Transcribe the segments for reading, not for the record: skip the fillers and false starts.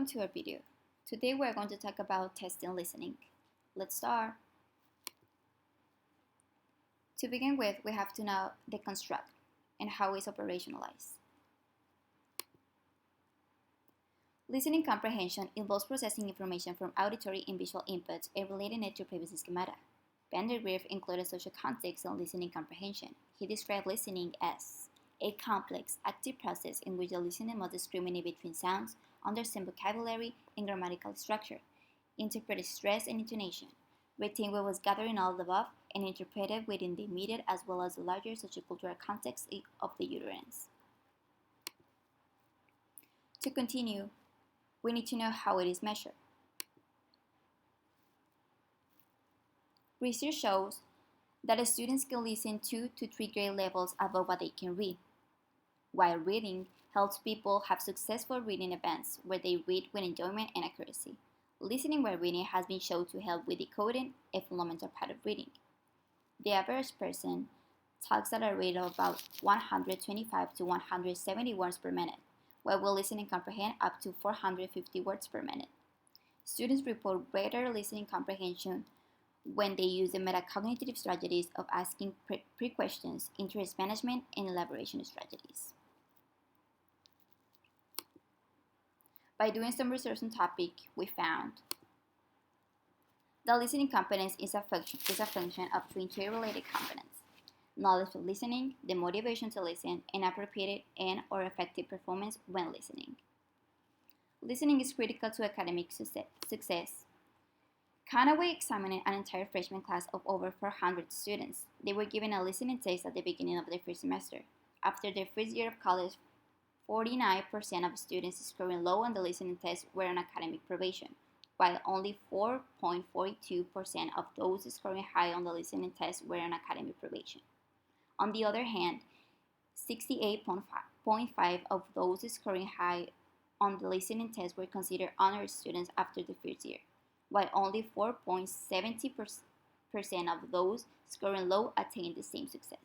welcome to our video. Today we're going to talk about testing listening. Let's start. To begin with, we have to know the construct and how it's operationalized. Listening comprehension involves processing information from auditory and visual inputs and relating it to previous schemata. Vandergriff included social context in listening comprehension. He described listening as a complex, active process in which the listener must discriminate between sounds, understand vocabulary and grammatical structure, interpret stress and intonation, retain what was gathered in all the above, and interpret it within the immediate as well as the larger sociocultural context of the utterance. To continue, we need to know how it is measured. Research shows that students can listen 2 to 3 grade levels above what they can read, while reading helps people have successful reading events where they read with enjoyment and accuracy. Listening while reading has been shown to help with decoding, a fundamental part of reading. The average person talks at a rate of about 125 to 170 words per minute, while we listen and comprehend up to 450 words per minute. Students report greater listening comprehension when they use the metacognitive strategies of asking pre-questions, interest management, and elaboration strategies. By doing some research on the topic, we found that listening competence is a function of 3 interrelated components: knowledge of listening, the motivation to listen, and appropriate and/or effective performance when listening. Listening is critical to academic success. Conaway examined an entire freshman class of over 400 students. They were given a listening test at the beginning of their first semester. After their first year of college, 49% of students scoring low on the listening test were on academic probation, while only 4.42% of those scoring high on the listening test were on academic probation. On the other hand, 68.5% of those scoring high on the listening test were considered honor students after the first year, while only 4.70% of those scoring low attained the same success.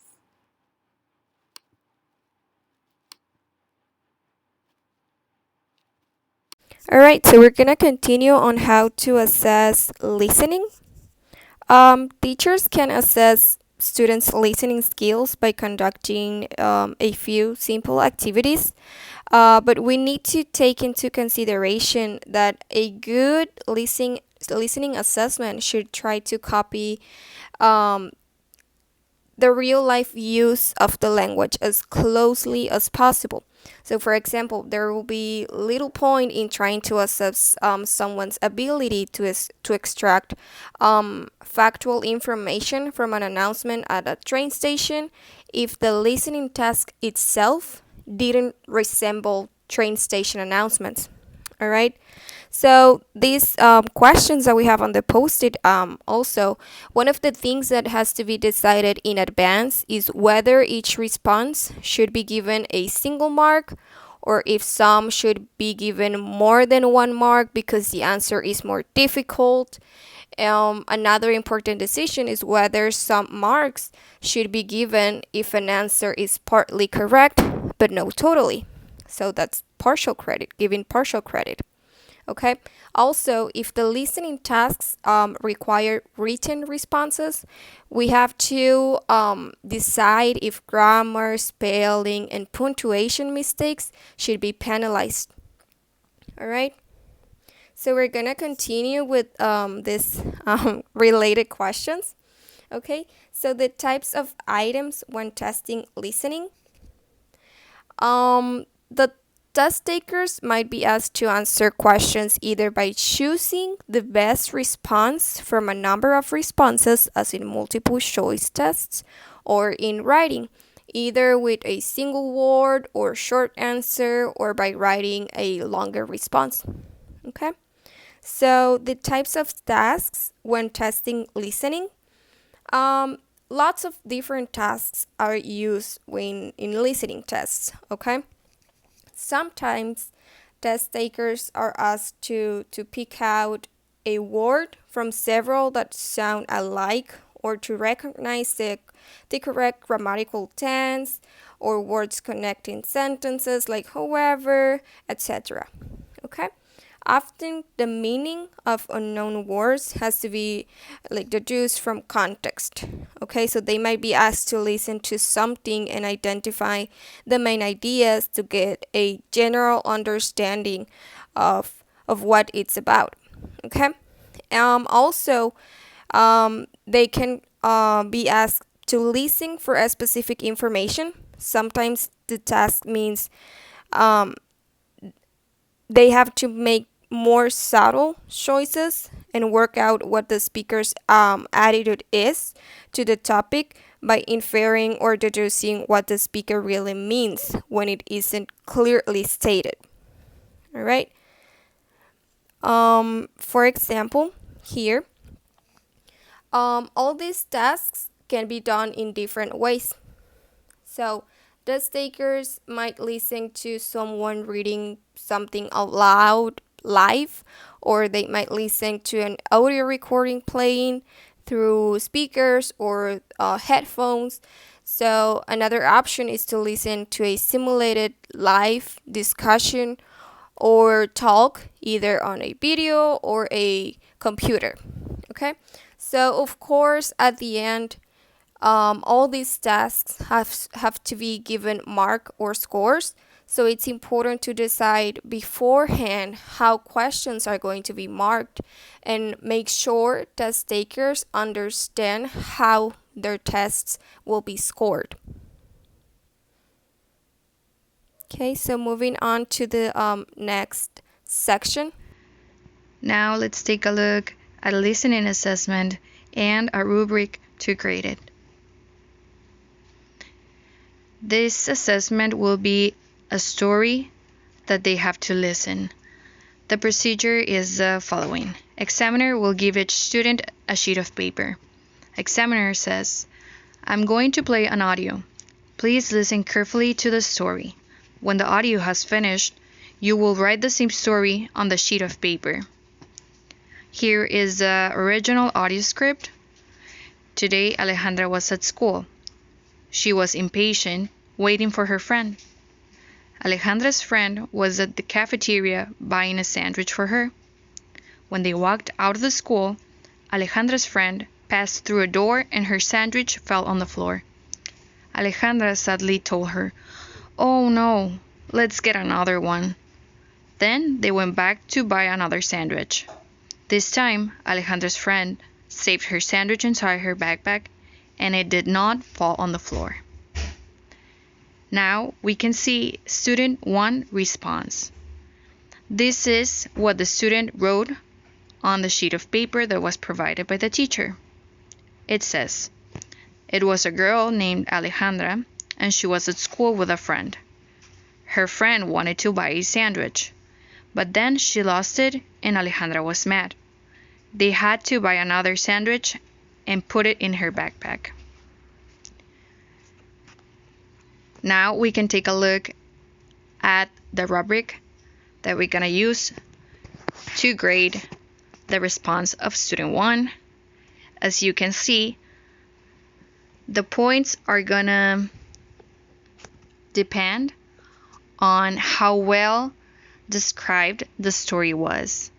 Alright, so we're gonna continue on how to assess listening. Teachers can assess students' listening skills by conducting a few simple activities, but we need to take into consideration that a good listening assessment should try to copy the real life use of the language as closely as possible. So, for example, there will be little point in trying to assess someone's ability to extract factual information from an announcement at a train station if the listening task itself didn't resemble train station announcements. All right. So these questions that we have on the post-it, also, one of the things that has to be decided in advance is whether each response should be given a single mark or if some should be given more than 1 mark because the answer is more difficult. Another important decision is whether some marks should be given if an answer is partly correct but not totally. So that's partial credit, giving partial credit. Okay. Also, if the listening tasks require written responses, we have to decide if grammar, spelling, and punctuation mistakes should be penalized. All right. So we're gonna continue with this related questions. Okay. So the types of items when testing listening. The test takers might be asked to answer questions either by choosing the best response from a number of responses, as in multiple choice tests, or in writing, either with a single word or short answer, or by writing a longer response. Okay? So, the types of tasks when testing listening. Lots of different tasks are used when in listening tests. Okay? Sometimes test takers are asked to pick out a word from several that sound alike or to recognize the correct grammatical tense or words connecting sentences like however, etc. Okay? Often, the meaning of unknown words has to be deduced from context. Okay, so they might be asked to listen to something and identify the main ideas to get a general understanding of what it's about. Okay, also, they can be asked to listen for a specific information. Sometimes the task means um, they have to make more subtle choices and work out what the speaker's attitude is to the topic by inferring or deducing what the speaker really means when it isn't clearly stated. All right. For example, here, all these tasks can be done in different ways. So the takers might listen to someone reading something out loud live, or they might listen to an audio recording playing through speakers or headphones. So another option is to listen to a simulated live discussion or talk either on a video or a computer. Okay, so of course at the end, all these tasks have to be given mark or scores. So it's important to decide beforehand how questions are going to be marked and make sure test takers understand how their tests will be scored. Okay, so moving on to the next section. Now let's take a look at a listening assessment and a rubric to grade it. This assessment will be a story that they have to listen. The procedure is the following. Examiner will give each student a sheet of paper. Examiner says, I'm going to play an audio. Please listen carefully to the story. When the audio has finished, you will write the same story on the sheet of paper. Here is the original audio script. Today, Alejandra was at school. She was impatient, waiting for her friend. Alejandra's friend was at the cafeteria buying a sandwich for her. When they walked out of the school, Alejandra's friend passed through a door and her sandwich fell on the floor. Alejandra sadly told her, "Oh no, let's get another one." Then they went back to buy another sandwich. This time, Alejandra's friend saved her sandwich inside her backpack and it did not fall on the floor. Now we can see student 1 response. This is what the student wrote on the sheet of paper that was provided by the teacher. It says, it was a girl named Alejandra and she was at school with a friend. Her friend wanted to buy a sandwich, but then she lost it and Alejandra was mad. They had to buy another sandwich and put it in her backpack. Now we can take a look at the rubric that we're going to use to grade the response of student 1. As you can see, the points are going to depend on how well described the story was,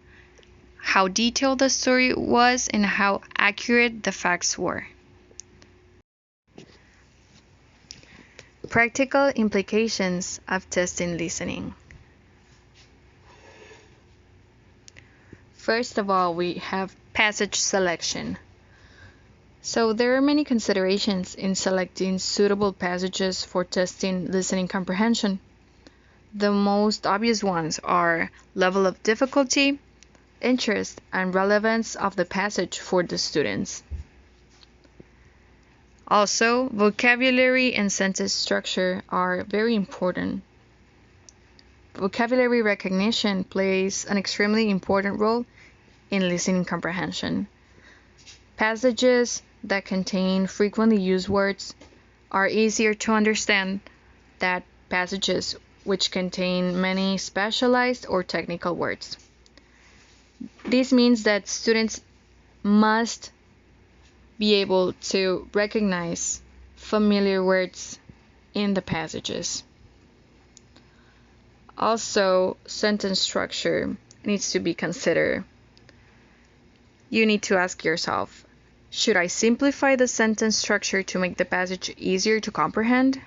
how detailed the story was, and how accurate the facts were. Practical implications of testing listening. First of all, we have passage selection. So there are many considerations in selecting suitable passages for testing listening comprehension. The most obvious ones are level of difficulty, interest, and relevance of the passage for the students. Also, vocabulary and sentence structure are very important. Vocabulary recognition plays an extremely important role in listening comprehension. Passages that contain frequently used words are easier to understand than passages which contain many specialized or technical words. This means that students must be able to recognize familiar words in the passages. Also, sentence structure needs to be considered. You need to ask yourself, should I simplify the sentence structure to make the passage easier to comprehend?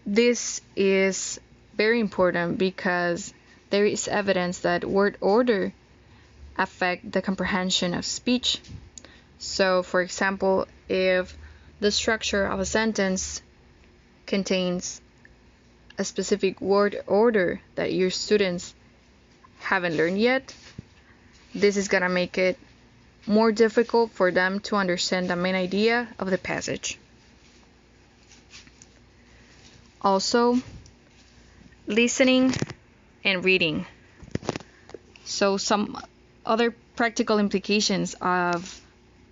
This is very important because there is evidence that word order affect the comprehension of speech. So, for example, if the structure of a sentence contains a specific word order that your students haven't learned yet, this is gonna make it more difficult for them to understand the main idea of the passage. Also, listening and reading. So some other practical implications of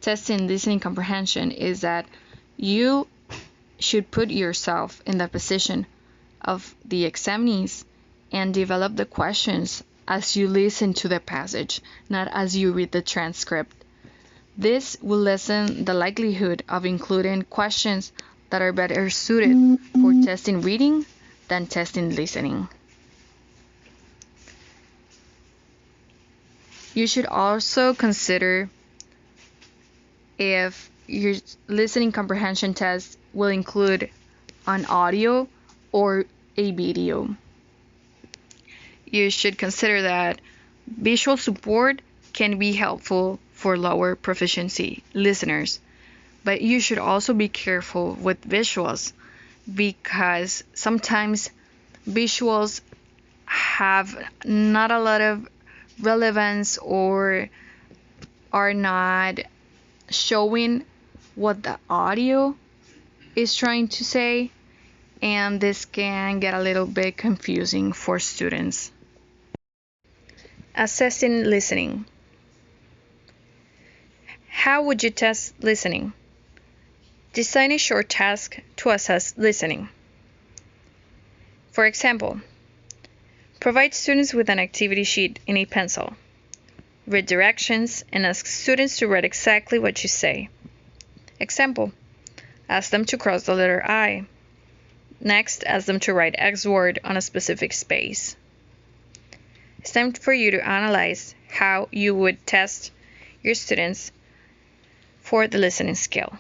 testing listening comprehension is that you should put yourself in the position of the examinees and develop the questions as you listen to the passage, not as you read the transcript. This will lessen the likelihood of including questions that are better suited for testing reading than testing listening. You should also consider if your listening comprehension test will include an audio or a video. You should consider that visual support can be helpful for lower proficiency listeners, but you should also be careful with visuals because sometimes visuals have not a lot of relevance or are not showing what the audio is trying to say, and this can get a little bit confusing for students. Assessing listening. How would you test listening? Design a short task to assess listening. For example, provide students with an activity sheet and a pencil. Read directions and ask students to write exactly what you say. Example, ask them to cross the letter I. Next, ask them to write X word on a specific space. It's time for you to analyze how you would test your students for the listening skill.